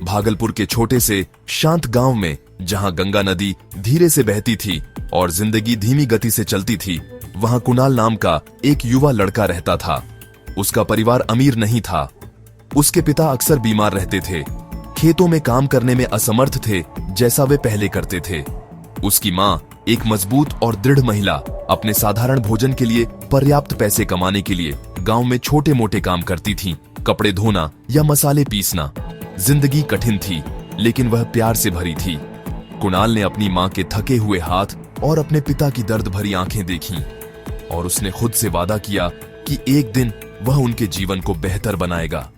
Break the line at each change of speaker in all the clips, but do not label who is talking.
भागलपुर के छोटे से शांत गांव में, जहां गंगा नदी धीरे से बहती थी और जिंदगी धीमी गति से चलती थी, वहां कुणाल नाम का एक युवा लड़का रहता था। उसका परिवार अमीर नहीं था। उसके पिता अक्सर बीमार रहते थे, खेतों में काम करने में असमर्थ थे जैसा वे पहले करते थे। उसकी मां, एक मजबूत और दृढ़ महिला, अपने साधारण भोजन के लिए पर्याप्त पैसे कमाने के लिए गांव में छोटे मोटे काम करती थीं, कपड़े धोना या मसाले पीसना। जिंदगी कठिन थी, लेकिन वह प्यार से भरी थी। कुणाल ने अपनी मां के थके हुए हाथ और अपने पिता की दर्द भरी आंखें देखीं और उसने खुद से वादा किया कि एक दिन वह उनके जीवन को बेहतर बनाएगा।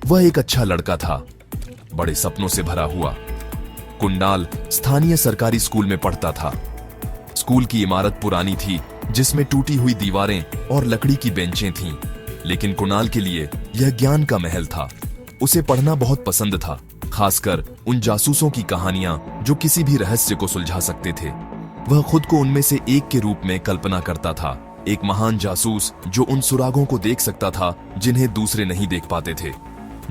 वह एक अच्छा लड़का था, बड़े सपनों से भरा हुआ। कुणाल स्थानीय सरकारी स्कूल में पढ़ता था। स्कूल की इमारत पुरानी थी, जिसमें टूटी हुई दीवारें और लकड़ी की बेंचें थीं, लेकिन कुणाल के लिए यह ज्ञान का महल था। उसे पढ़ना बहुत पसंद था, खासकर उन जासूसों की कहानियां जो किसी भी रहस्य को सुलझा सकते थे। वह खुद को उनमें से एक के रूप में कल्पना करता था, एक महान जासूस जो उन सुरागों को देख सकता था जिन्हें दूसरे नहीं देख पाते थे।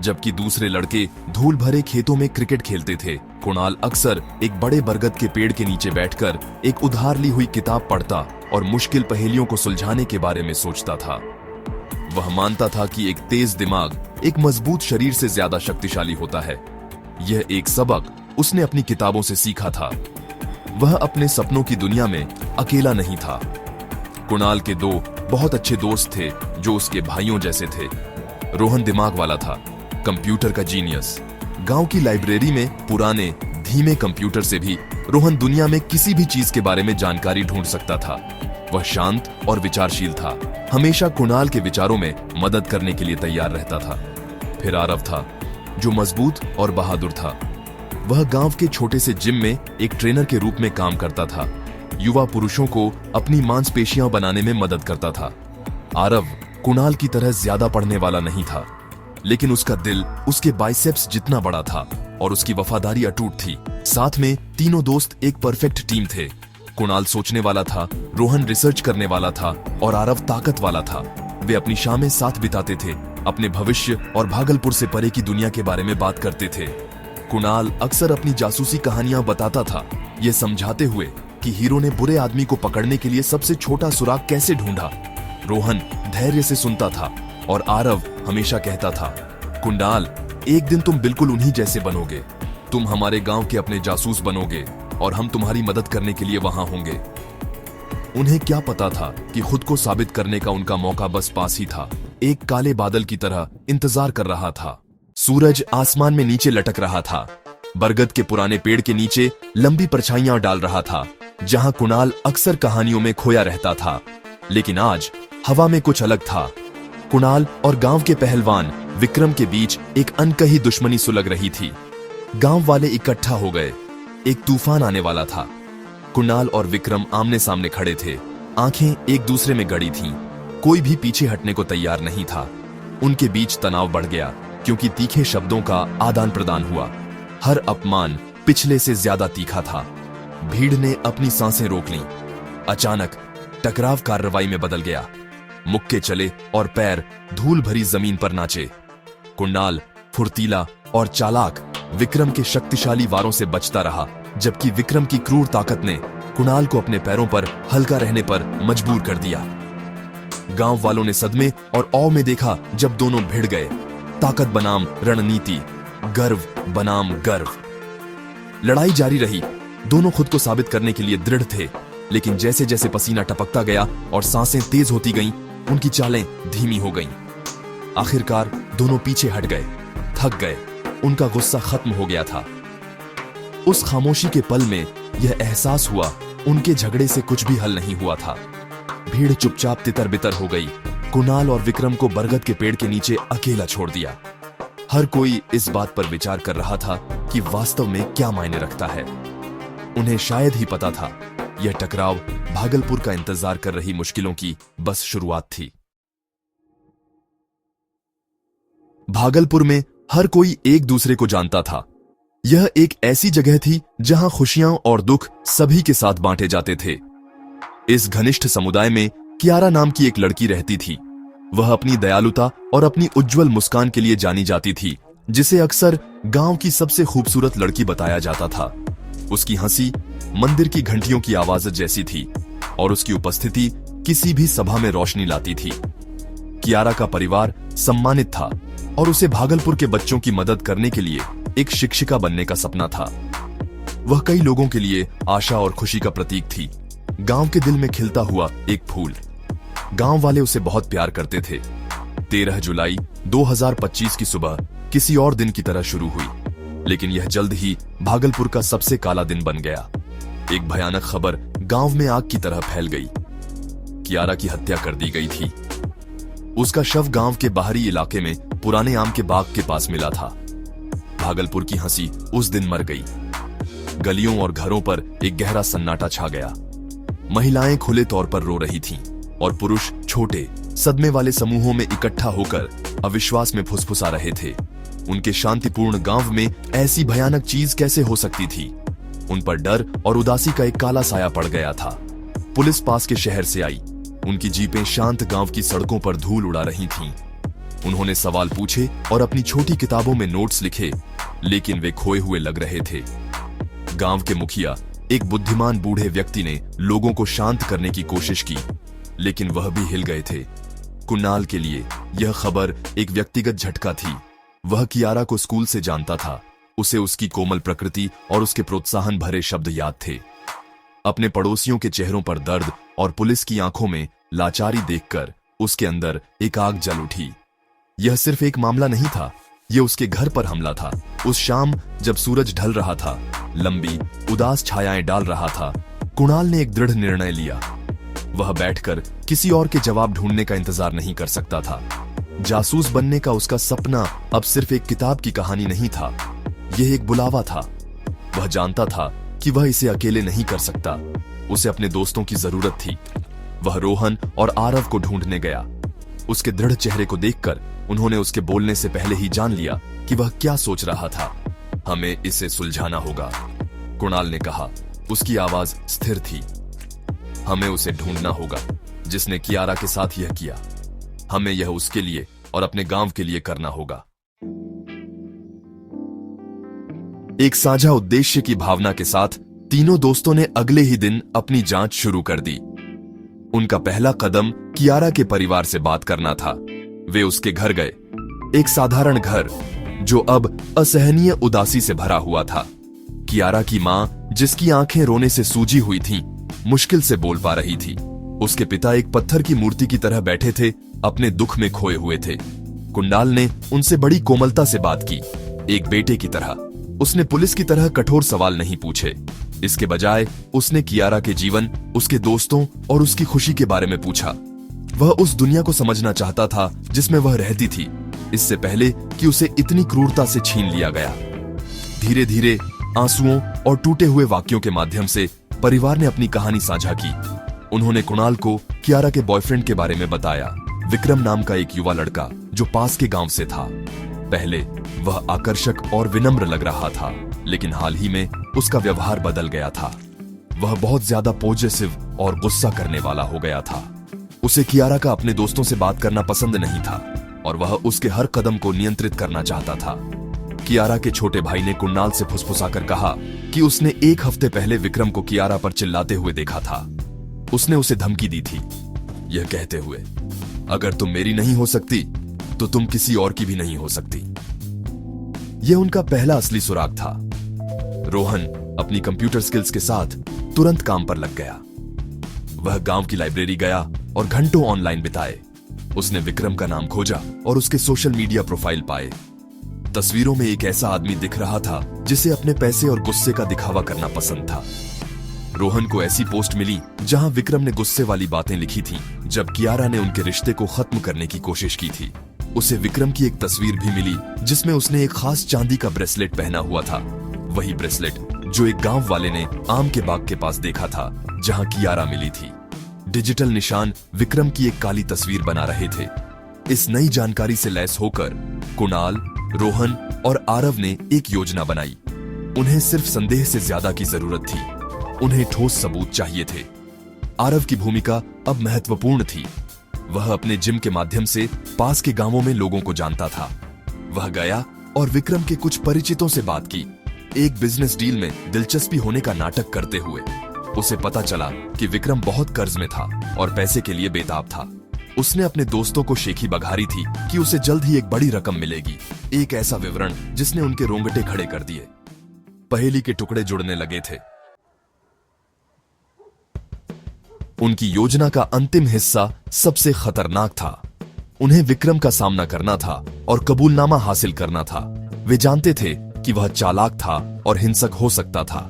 जबकि दूसरे लड़के धूल भरे खेतों में क्रिकेट खेलते थे, कुणाल अक्सर एक बड़े बरगद के पेड़ के नीचे बैठकर एक उधार ली हुई किताब पढ़ता और मुश्किल पहेलियों को सुलझाने के बारे में सोचता था। वह मानता था कि एक तेज दिमाग एक मजबूत शरीर से ज्यादा शक्तिशाली होता है। यह एक सबक उसने अपनी किताबों से सीखा था। वह अपने सपनों की दुनिया में अकेला नहीं था। कुणाल के दो बहुत अच्छे दोस्त थे जो उसके भाइयों जैसे थे। रोहन दिमाग वाला था, कंप्यूटर का जीनियस। गांव की लाइब्रेरी में पुराने धीमे कंप्यूटर से भी रोहन दुनिया में किसी भी चीज के बारे में जानकारी ढूंढ सकता था। वह शांत और विचारशील था, हमेशा कुणाल के विचारों में मदद करने के लिए तैयार रहता था। फिर आरव था, जो मजबूत और बहादुर था। वह गांव के छोटे से जिम में एक ट्रेनर के रूप में काम करता था। युवा पुरुषों को अपनी मांसपेशियां बनाने में मदद करता था। आरव कुणाल की तरह ज्यादा पढ़ने वाला नहीं था, लेकिन उसका दिल उसके बाइसेप्स जितना बड़ा था और उसकी वफादारी अटूट थी। साथ में तीनों दोस्त एक परफेक्ट टीम थे। कुणाल सोचने वाला था, रोहन रिसर्च करने वाला था और आरव ताकत वाला था। वे अपनी शामें साथ बिताते थे, अपने भविष्य और भागलपुर से परे की दुनिया के बारे में बात करते थे। कुणाल अक्सर अपनी जासूसी कहानियां बताता था, यह समझाते हुए कि हीरो ने बुरे आदमी को पकड़ने के लिए सबसे छोटा सुराग कैसे ढूंढा। रोहन धैर्य से सुनता था और आरव हमेशा कहता था, कुणाल, एक दिन तुम बिल्कुल उन्हीं जैसे बनोगे। तुम हमारे गांव के अपने जासूस बनोगे और हम तुम्हारी मदद करने के लिए वहां होंगे। उन्हें क्या पता था कि खुद को साबित करने का उनका मौका बस पास ही था। एक काले बादल की तरह इंतजार कर रहा था। सूरज आसमान में नीचे लटक रहा था। बरगद के पुराने पेड़ के नीचे लंबी परछाइयां डाल रहा था, जहां कुणाल अक्सर कहानियों में खोया रहता था। लेकिन आज हवा में कुछ अलग था। कुणाल और गांव के पहलवान विक्रम के बीच एक अनकही दुश्मनी सुलग रही थी। गांव वाले इकट्ठा हो गए। एक तूफान आने वाला था। कुणाल और विक्रम आमने सामने खड़े थे, आंखें एक दूसरे में गड़ी थीं। कोई भी पीछे हटने को तैयार नहीं था। उनके बीच तनाव बढ़ गया, क्योंकि तीखे शब्दों का आदान प्रदान हुआ। हर अपमान पिछले से ज्यादा तीखा था। भीड़ ने अपनी सांसें रोक लीं। अचानक टकराव कार्रवाई में बदल गया। मुक्के चले और पैर धूल भरी जमीन पर नाचे। कुणाल फुर्तीला और चालाक विक्रम के शक्तिशाली वारों से बचता रहा, जबकि विक्रम की क्रूर ताकत ने कुणाल को अपने पैरों पर हल्का रहने पर मजबूर कर दिया। गांव वालों ने सदमे और औ में देखा जब दोनों भिड़ गए। ताकत बनाम रणनीति, गर्व बनाम गर्व। लड़ाई जारी रही। दोनों खुद को साबित करने के लिए दृढ़ थे, लेकिन जैसे जैसे पसीना टपकता गया और सांसें तेज होती गईं, उनकी चालें धीमी हो गईं। आखिरकार दोनों पीछे हट गए, थक गए। उनका गुस्सा खत्म हो गया था। उस खामोशी के पल में यह एहसास हुआ, उनके झगड़े से कुछ भी हल नहीं हुआ था। भीड़ चुपचाप तितर बितर हो गई। कुणाल और विक्रम को बरगद के पेड़ के नीचे अकेला छोड़ दिया। हर कोई इस बात पर विचार कर रहा था कि वास्तव में क्या मायने रखता है। उन्हें शायद ही पता था, यह टकराव भागलपुर का इंतजार कर रही मुश्किलों की बस शुरुआत थी। भागलपुर में हर कोई एक दूसरे को जानता था। यह एक ऐसी जगह थी जहां खुशियां और दुख सभी के साथ बांटे जाते थे। इस घनिष्ठ समुदाय में कियारा नाम की एक लड़की रहती थी। वह अपनी दयालुता और अपनी उज्जवल मुस्कान के लिए जानी जाती थी। जिसे अक्सर गांव की सबसे खूबसूरत लड़की बताया जाता था। उसकी हंसी मंदिर की घंटियों की आवाज जैसी थी और उसकी उपस्थिति किसी भी सभा में रोशनी लाती थी। कियारा का परिवार सम्मानित था और उसे भागलपुर के बच्चों की मदद करने के लिए एक शिक्षिका बनने का सपना था। वह कई लोगों के लिए आशा और खुशी का प्रतीक थी, गांव के दिल में खिलता हुआ एक फूल। गांव वाले उसे बहुत प्यार करते थे। 13 जुलाई 2025 की सुबह किसी और दिन की तरह शुरू हुई, लेकिन यह जल्द ही भागलपुर का सबसे काला दिन बन गया। एक भयानक खबर गांव में आग की तरह फैल गई। कियारा की हत्या कर दी गई थी। उसका शव गांव के बाहरी इलाके में पुराने आम के बाग के पास मिला था। भागलपुर की हंसी उस दिन मर गई। गलियों और घरों पर एक गहरा सन्नाटा छा गया। महिलाएं खुले तौर पर रो रही थीं और पुरुष छोटे सदमे वाले समूहों में इकट्ठा होकर अविश्वास में फुसफुसा रहे थे। उनके शांतिपूर्ण गांव में ऐसी भयानक चीज कैसे हो सकती थी? उन पर डर और उदासी का एक काला साया पड़ गया था। पुलिस पास के शहर से आई। उनकी जीपें शांत गांव की सड़कों पर धूल उड़ा रही थीं। उन्होंने सवाल पूछे और अपनी छोटी किताबों में नोट्स लिखे, लेकिन वे खोए हुए लग रहे थे। गांव के मुखिया, एक बुद्धिमान बूढ़े व्यक्ति ने लोगों को शांत करने की कोशिश की, लेकिन वह भी हिल गए थे। कुणाल के लिए यह खबर एक व्यक्तिगत झटका थी। वह कियारा को स्कूल से जानता था। उसे उसकी कोमल प्रकृति और उसके प्रोत्साहन भरे शब्द याद थे। अपने पड़ोसियों के चेहरों पर दर्द और पुलिस की आंखों में लाचारी देखकर उसके अंदर एक आग जल उठी। यह सिर्फ एक मामला नहीं था, यह उसके घर पर हमला था। उस शाम जब सूरज ढल रहा था, लंबी उदास छायाएं डाल रहा था, कुणाल ने एक दृढ़ निर्णय लिया। वह बैठकर किसी और के जवाब ढूंढने का इंतजार नहीं कर सकता था। जासूस बनने का उसका सपना अब सिर्फ एक किताब की कहानी नहीं था, यह एक बुलावा था। वह जानता था कि वह इसे अकेले नहीं कर सकता। उसे अपने दोस्तों की जरूरत थी। वह रोहन और आरव को ढूंढने गया। उसके दृढ़ चेहरे को देखकर उन्होंने उसके बोलने से पहले ही जान लिया कि वह क्या सोच रहा था। हमें इसे सुलझाना होगा, कुणाल ने कहा। उसकी आवाज स्थिर थी। हमें उसे ढूंढना होगा जिसने कियारा के साथ यह किया। हमें यह उसके लिए और अपने गांव के लिए करना होगा। एक साझा उद्देश्य की भावना के साथ तीनों दोस्तों ने अगले ही दिन अपनी जांच शुरू कर दी। उनका पहला कदम कियारा के परिवार से बात करना था। वे उसके घर गए, एक साधारण घर जो अब असहनीय उदासी से भरा हुआ था। कियारा की मां, जिसकी आंखें रोने से सूजी हुई थीं, मुश्किल से बोल पा रही थी। उसके पिता एक पत्थर की मूर्ति की तरह बैठे थे, अपने दुख में खोए हुए थे। कुणाल ने उनसे बड़ी कोमलता से बात की, एक बेटे की तरह। उसने पुलिस की तरह कठोर सवाल नहीं पूछे। इसके बजाय उसने कियारा के जीवन, उसके दोस्तों और उसकी खुशी के बारे में पूछा। वह उस दुनिया को समझना चाहता था जिसमें वह रहती थी, इससे पहले कि उसे इतनी क्रूरता से छीन लिया गया। धीरे धीरे आंसुओं और टूटे हुए वाक्यों के माध्यम से परिवार ने अपनी कहानी साझा की। उन्होंने कुणाल को कियारा के बॉयफ्रेंड के बारे में बताया, विक्रम नाम का एक युवा लड़का जो पास के गांव से था। पहले वह आकर्षक और विनम्र लग रहा था, लेकिन हाल ही में उसका व्यवहार बदल गया था। वह बहुत ज्यादा पॉजिटिव और गुस्सा करने वाला हो गया था। उसे कियारा का अपने दोस्तों से बात करना पसंद नहीं था और वह उसके हर कदम को नियंत्रित करना चाहता था। कियारा के छोटे भाई ने कुणाल से फुसफुसाकर कहा कि उसने एक हफ्ते पहले विक्रम को कियारा पर चिल्लाते हुए देखा था। उसने उसे धमकी दी थी, यह कहते हुए, अगर तुम मेरी नहीं हो सकती तो तुम किसी और की भी नहीं हो सकती। यह उनका पहला असली सुराग था। रोहन अपनी कंप्यूटर स्किल्स के साथ तुरंत काम पर लग गया। वह गांव की लाइब्रेरी गया और घंटों ऑनलाइन बिताए। उसने विक्रम का नाम खोजा और उसके सोशल मीडिया प्रोफाइल पाए। तस्वीरों में एक ऐसा आदमी दिख रहा था जिसे अपने पैसे और गुस्से का दिखावा करना पसंद था। रोहन को ऐसी पोस्ट मिली जहां विक्रम ने गुस्से वाली बातें लिखी थीं, जब कियारा ने उनके रिश्ते को खत्म करने की कोशिश की थी। उसे विक्रम की एक तस्वीर भी मिली जिसमें उसने एक खास चांदी का ब्रेसलेट पहना हुआ था, वही ब्रेसलेट जो एक गांव वाले ने आम के बाग के पास देखा था जहां कियारा मिली थी। डिजिटल निशान विक्रम की एक काली तस्वीर बना रहे थे। इस नई जानकारी से लैस होकर कुणाल, रोहन और आरव ने एक योजना बनाई। उन्हें सिर्फ संदेह से ज्यादा की जरूरत थी। उन्हें ठोस सबूत चाहिए थे। आरव की भूमिका अब महत्वपूर्ण थी। वह अपने जिम के माध्यम से पास के गांवों में लोगों को जानता था। वह गया और विक्रम के कुछ परिचितों से बात की, एक बिजनेस डील में दिलचस्पी होने का नाटक करते हुए। उसे पता चला कि विक्रम बहुत कर्ज में था और पैसे के लिए बेताब था। उसने अपने दोस्तों को शेखी बघारी थी कि उसे जल्द ही एक बड़ी रकम मिलेगी। एक ऐसा विवरण जिसने उनके रोंगटे खड़े कर दिए। पहेली के टुकड़े जुड़ने लगे थे। उनकी योजना का अंतिम हिस्सा सबसे खतरनाक था। उन्हें विक्रम का सामना करना था और कबूलनामा हासिल करना था। वे जानते थे कि वह चालाक था और हिंसक हो सकता था।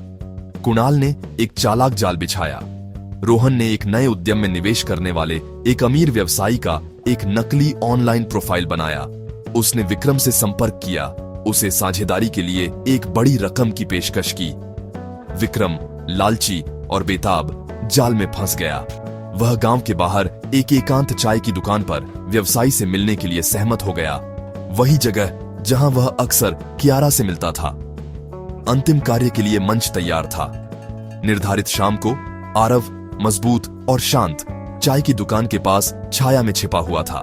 कुणाल ने एक चालाक जाल बिछाया। रोहन ने एक नए उद्यम में निवेश करने वाले एक अमीर व्यवसायी का एक नकली ऑनलाइन प्रोफाइल बनाया। उसने विक्रम से संपर्क किया, उसे साझेदारी के लिए एक बड़ी रकम की पेशकश की। विक्रम लालची और बेताब जाल में फंस गया। वह गांव के बाहर एक एकांत चाय की दुकान पर व्यवसायी से मिलने के लिए सहमत हो गया, वही जगह जहां वह अक्सर कियारा से मिलता था। अंतिम कार्य के लिए मंच तैयार था। निर्धारित शाम को आरव मजबूत और शांत चाय की दुकान के पास छाया में छिपा हुआ था।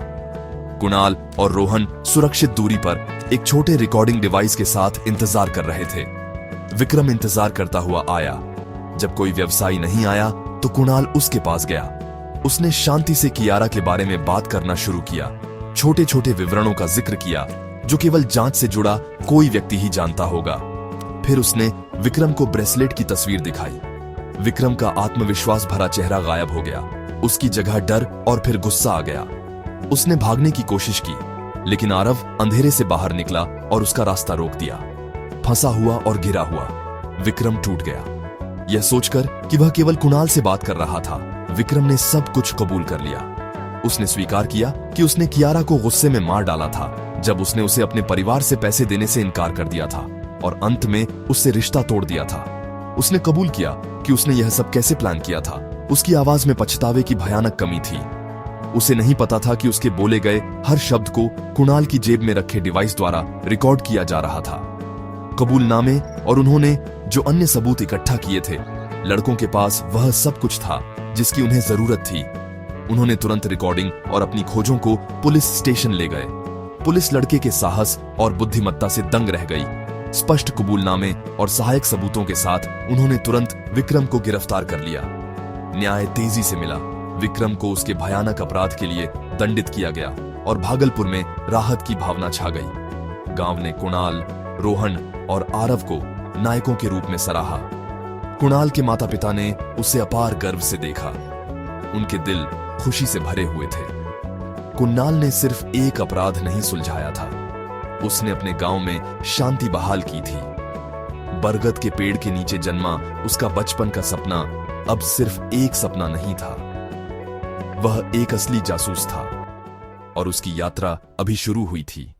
कुणाल और रोहन सुरक्षित दूरी पर एक छोटे रिकॉर्डिंग डिवाइस के साथ इंतजार कर रहे थे। विक्रम इंतजार करता हुआ आया। जब कोई व्यवसायी नहीं आया तो कुणाल उसके पास गया। उसने शांति से कियारा के बारे में बात करना शुरू किया, छोटे छोटे विवरणों का जिक्र किया जो केवल जांच से जुड़ा कोई व्यक्ति ही जानता होगा। फिर उसने विक्रम को ब्रेसलेट की तस्वीर दिखाई। विक्रम का आत्मविश्वास भरा चेहरा गायब हो गया। उसकी जगह डर और फिर गुस्सा आ गया। उसने भागने की कोशिश की, लेकिन आरव अंधेरे से बाहर निकला और उसका रास्ता रोक दिया। फंसा हुआ और गिरा हुआ विक्रम टूट गया। यह सोचकर कि वह केवल कुणाल से बात कर रहा था, विक्रम ने सब कुछ कबूल कर लिया। उसने स्वीकार किया कि उसने कियारा को गुस्से में मार डाला था जब उसने उसे अपने परिवार से पैसे देने से इनकार कर दिया था और अंत में उससे रिश्ता तोड़ दिया था। उसने कबूल किया कि उसने यह सब कैसे प्लान किया था। उसकी आवाज में पछतावे की भयानक कमी थी। उसे नहीं पता था कि उसके बोले गए हर शब्द को कुणाल की जेब में रखे डिवाइस द्वारा रिकॉर्ड किया जा रहा था। कबूलनामे और उन्होंने जो अन्य सबूत इकट्ठा किए थे, लड़कों के पास वह सब कुछ था जिसकी उन्हें जरूरत थी। उन्होंने तुरंत रिकॉर्डिंग और अपनी खोजों को पुलिस स्टेशन ले गए। पुलिस लड़के के साहस और बुद्धिमत्ता से दंग रह गई। स्पष्ट कबूलनामे और सहायक सबूतों के साथ उन्होंने तुरंत विक्रम को गिरफ्तार कर लिया। न्याय तेजी से मिला। विक्रम को उसके भयानक अपराध के लिए दंडित किया गया और भागलपुर में राहत की भावना छा गई। गांव ने कुणाल, रोहन और आरव को नायकों के रूप में सराहा। कुणाल के माता पिता ने उसे अपार गर्व से देखा। उनके दिल खुशी से भरे हुए थे। कुणाल ने सिर्फ एक अपराध नहीं सुलझाया था, उसने अपने गांव में शांति बहाल की थी। बरगद के पेड़ के नीचे जन्मा उसका बचपन का सपना अब सिर्फ एक सपना नहीं था, वह एक असली जासूस था और उसकी यात्रा अभी शुरू हुई थी।